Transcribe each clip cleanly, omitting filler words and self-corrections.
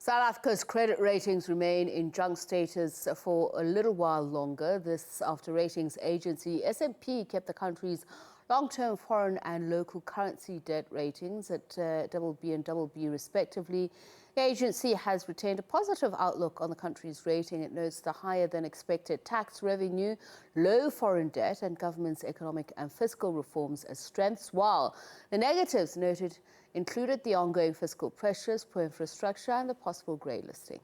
South Africa's credit ratings remain in junk status for a little while longer. This after ratings agency S&P kept the country's long-term foreign and local currency debt ratings at BB and BB respectively. The agency has retained a positive outlook on the country's rating. It notes the higher-than-expected tax revenue, low foreign debt and government's economic and fiscal reforms as strengths, while the negatives noted included the ongoing fiscal pressures, poor infrastructure and the possible grey listing.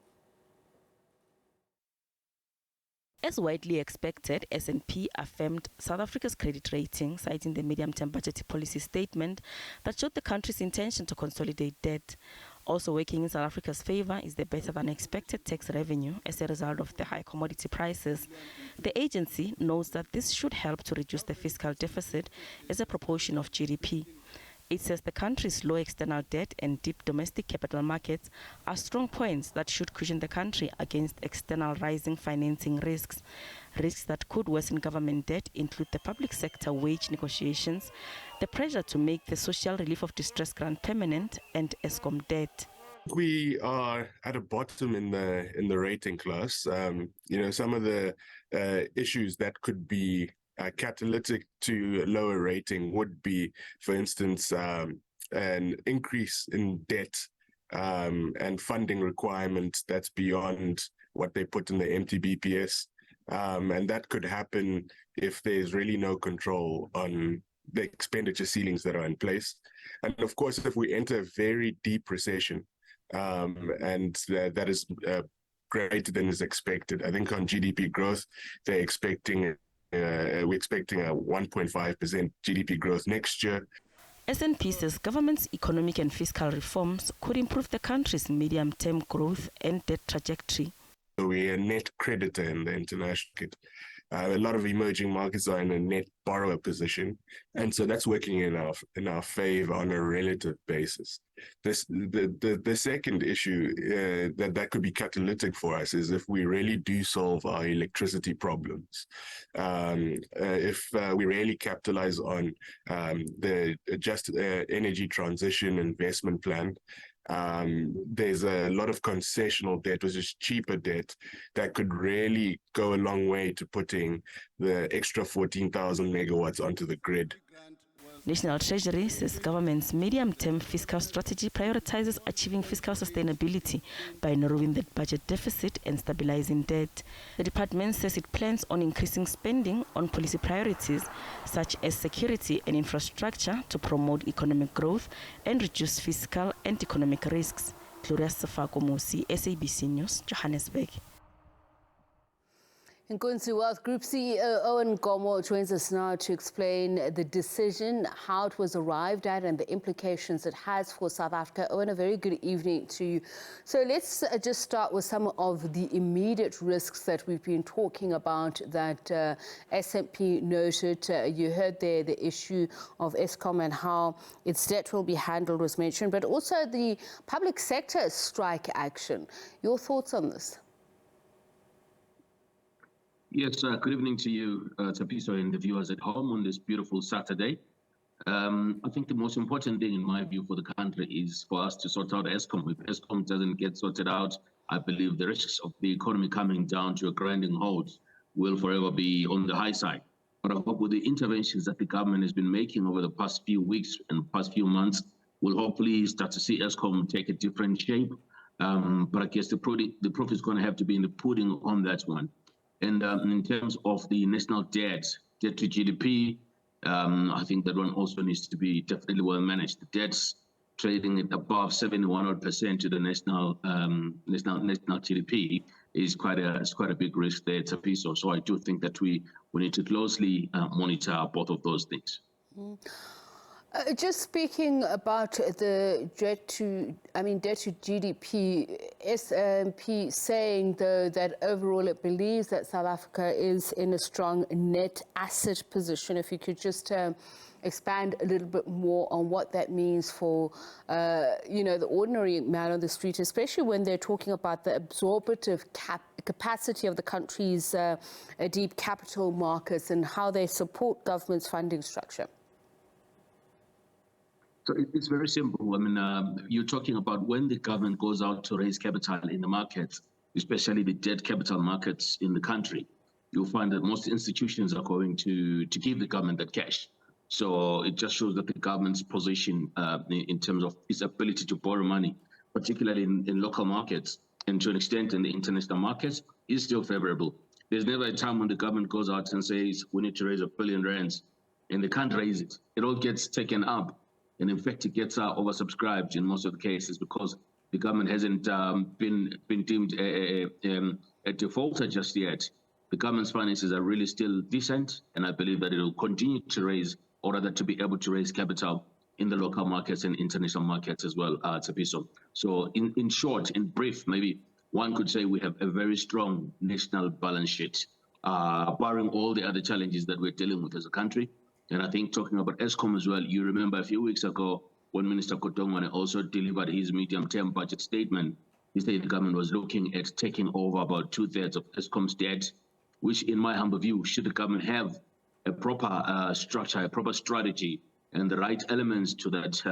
As widely expected, S&P affirmed South Africa's credit rating, citing the medium-term budget policy statement that showed the country's intention to consolidate debt. Also working in South Africa's favor is the better-than-expected tax revenue as a result of the high commodity prices. The agency notes that this should help to reduce the fiscal deficit as a proportion of GDP. It says the country's low external debt and deep domestic capital markets are strong points that should cushion the country against external rising financing risks. Risks that could worsen government debt include the public sector wage negotiations, the pressure to make the social relief of distress grant permanent, and ESCOM debt. We are at a bottom in the rating class. Some of the issues that could be catalytic to lower rating would be, for instance, an increase in debt and funding requirements that's beyond what they put in the MTBPS. And that could happen if there's really no control on the expenditure ceilings that are in place. And of course, if we enter a very deep recession, and that is greater than is expected. I think on GDP growth, we're expecting a 1.5% GDP growth next year. S&P says government's economic and fiscal reforms could improve the country's medium-term growth and debt trajectory. We're a net creditor in the international market. A lot of emerging markets are in a net borrower position, and so that's working in our favor on a relative basis. The second issue that could be catalytic for us is if we really do solve our electricity problems. If we really capitalize on the just energy transition investment plan. There's a lot of concessional debt, which is cheaper debt, that could really go a long way to putting the extra 14,000 megawatts onto the grid. National Treasury says government's medium-term fiscal strategy prioritizes achieving fiscal sustainability by narrowing the budget deficit and stabilizing debt. The department says it plans on increasing spending on policy priorities such as security and infrastructure to promote economic growth and reduce fiscal and economic risks. Gloria Safakomosi, SABC News, Johannesburg. Inkunzi Wealth Group CEO Owen Nkomo joins us now to explain the decision, how it was arrived at and the implications it has for South Africa. Owen, a very good evening to you. So let's just start with some of the immediate risks that we've been talking about that S&P noted. You heard there the issue of ESCOM and how its debt will be handled was mentioned, but also the public sector strike action. Your thoughts on this? Yes, good evening to you, Tapiso, and the viewers at home on this beautiful Saturday. I think the most important thing, in my view, for the country is for us to sort out ESCOM. If ESCOM doesn't get sorted out, I believe the risks of the economy coming down to a grinding halt will forever be on the high side. But I hope with the interventions that the government has been making over the past few weeks and past few months, we'll hopefully start to see ESCOM take a different shape. But I guess the proof is going to have to be in the pudding on that one. And in terms of the national debt to GDP, I think that one also needs to be definitely well managed. The debt's trading at above 71% to the national GDP is quite a big risk there, Tapiso. So I do think that we need to closely monitor both of those things. Just speaking about the debt to GDP, S&P saying though that overall it believes that South Africa is in a strong net asset position. If you could just expand a little bit more on what that means for the ordinary man on the street, especially when they're talking about the absorptive capacity of the country's deep capital markets and how they support government's funding structure. So it's very simple. I mean, you're talking about when the government goes out to raise capital in the markets, especially the debt capital markets in the country, you'll find that most institutions are going to give the government that cash. So it just shows that the government's position in terms of its ability to borrow money, particularly in local markets and to an extent in the international markets, is still favorable. There's never a time when the government goes out and says, we need to raise R1 billion, and they can't raise it. It all gets taken up. And in fact, it gets oversubscribed in most of the cases because the government hasn't been deemed a defaulter just yet. The government's finances are really still decent, and I believe that it will continue to raise, or rather to be able to raise capital in the local markets and international markets as well, Tsepiso. So in short, in brief, maybe one could say we have a very strong national balance sheet, barring all the other challenges that we're dealing with as a country. And I think talking about Eskom as well, you remember a few weeks ago when Minister Kotongwane also delivered his medium-term budget statement, he said the government was looking at taking over about 2/3 of Eskom's debt, which in my humble view, should the government have a proper structure, a proper strategy, and the right elements to that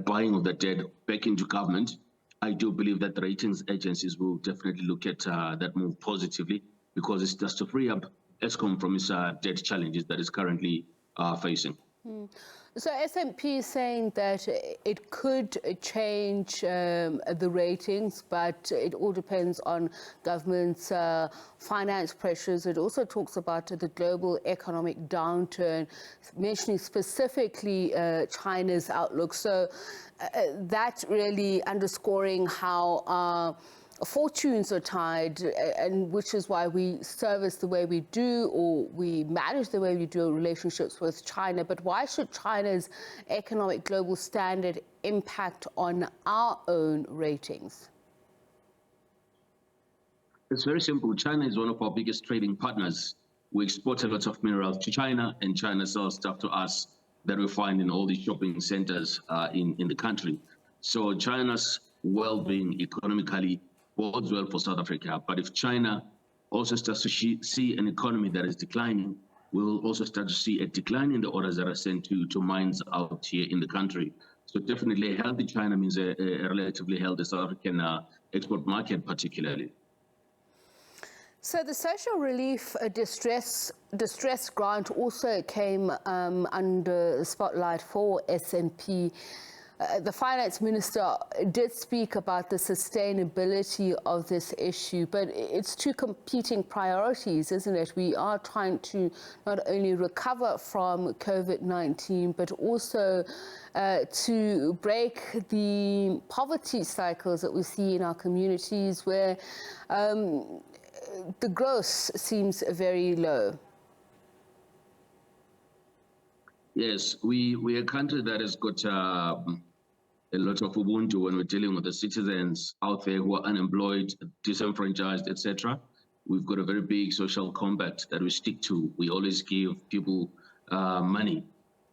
buying of that debt back into government, I do believe that the ratings agencies will definitely look at that move positively, because it's just to free up Eskom from its debt challenges that it's currently facing. So S&P is saying that it could change the ratings, but it all depends on government's finance pressures. It also talks about the global economic downturn, mentioning specifically China's outlook. So that really underscoring how fortunes are tied, and which is why we service the way we do, or we manage the way we do relationships with China. But why should China's economic global standard impact on our own ratings? It's very simple. China is one of our biggest trading partners. We export a lot of minerals to China, and China sells stuff to us that we find in all these shopping centers in the country. So China's well-being economically bodes well for South Africa. But if China also starts to see an economy that is declining, we will also start to see a decline in the orders that are sent to mines out here in the country. So definitely a healthy China means a relatively healthy South African export market particularly. So the social relief distress grant also came under the spotlight for S&P. The finance minister did speak about the sustainability of this issue, but it's two competing priorities, isn't it? We are trying to not only recover from COVID-19, but also to break the poverty cycles that we see in our communities where the growth seems very low. Yes, we're a country that has got a lot of Ubuntu when we're dealing with the citizens out there who are unemployed, disenfranchised, etc. We've got a very big social compact that we stick to. We always give people money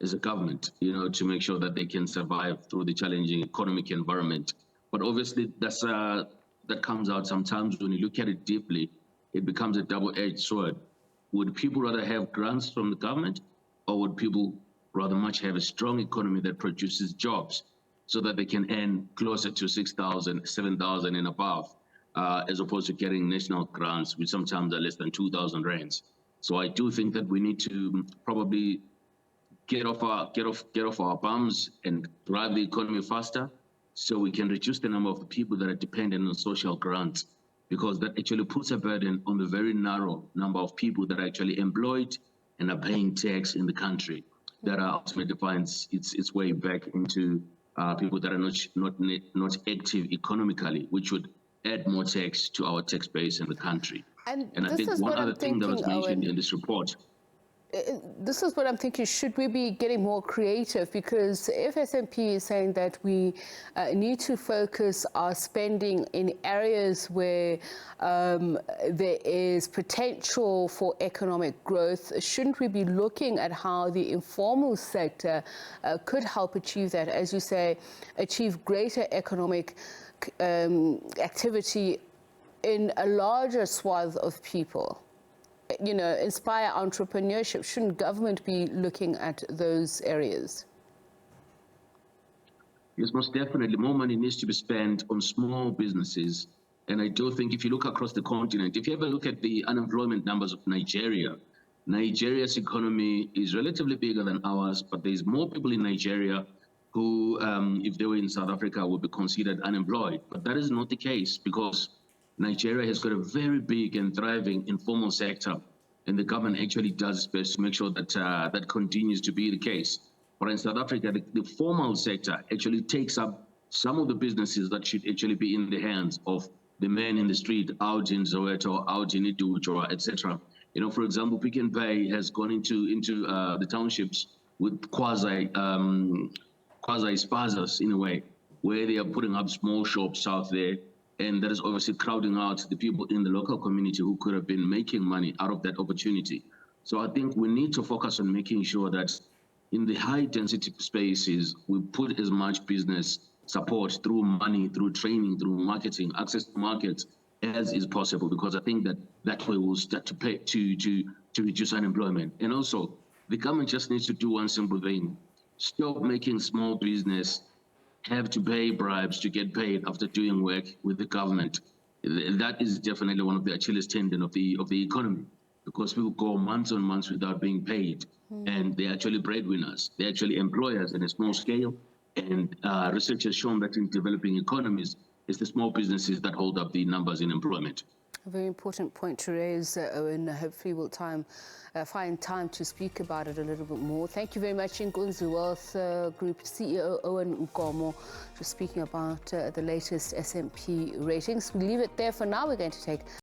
as a government, to make sure that they can survive through the challenging economic environment. But obviously, that comes out sometimes when you look at it deeply, it becomes a double-edged sword. Would people rather have grants from the government, or would people rather much have a strong economy that produces jobs so that they can earn closer to 6,000, 7,000 and above, as opposed to getting national grants, which sometimes are less than 2,000 rands. So I do think that we need to probably get off our bums and drive the economy faster, so we can reduce the number of the people that are dependent on social grants, because that actually puts a burden on the very narrow number of people that are actually employed and are paying tax in the country, that ultimately finds its way back into people that are not active economically, which would add more tax to our tax base in the country. And I think one other thing that was mentioned in this report. This is what I'm thinking. Should we be getting more creative? Because if S&P is saying that we need to focus our spending in areas where there is potential for economic growth, shouldn't we be looking at how the informal sector could help achieve that? As you say, achieve greater economic activity in a larger swath of people. Inspire entrepreneurship. Shouldn't government be looking at those areas? Yes, most definitely. More money needs to be spent on small businesses. And I do think if you look across the continent, if you ever look at the unemployment numbers of Nigeria, Nigeria's economy is relatively bigger than ours, but there's more people in Nigeria who, if they were in South Africa, would be considered unemployed. But that is not the case because Nigeria has got a very big and thriving informal sector, and the government actually does its best to make sure that that continues to be the case. But in South Africa, the formal sector actually takes up some of the businesses that should actually be in the hands of the man in the street, out in Soweto, out in Idujo, etc. You know, for example, Pick n Pay has gone into the townships with quasi spazas in a way, where they are putting up small shops out there, and that is obviously crowding out the people in the local community who could have been making money out of that opportunity. So I think we need to focus on making sure that in the high density spaces, we put as much business support through money, through training, through marketing, access to markets as is possible, because I think that way we'll start to pay to reduce unemployment. And also, the government just needs to do one simple thing: stop making small business have to pay bribes to get paid after doing work with the government. That is definitely one of the Achilles tendon of the economy, because people go months on months without being paid, and they're actually breadwinners. They're actually employers in a small scale, and research has shown that in developing economies, it's the small businesses that hold up the numbers in employment. A very important point to raise, Owen. Hopefully we'll find time to speak about it a little bit more. Thank you very much, Inkunzi Wealth Group CEO Owen Nkomo, for speaking about the latest S&P ratings. We leave it there for now. We're going to take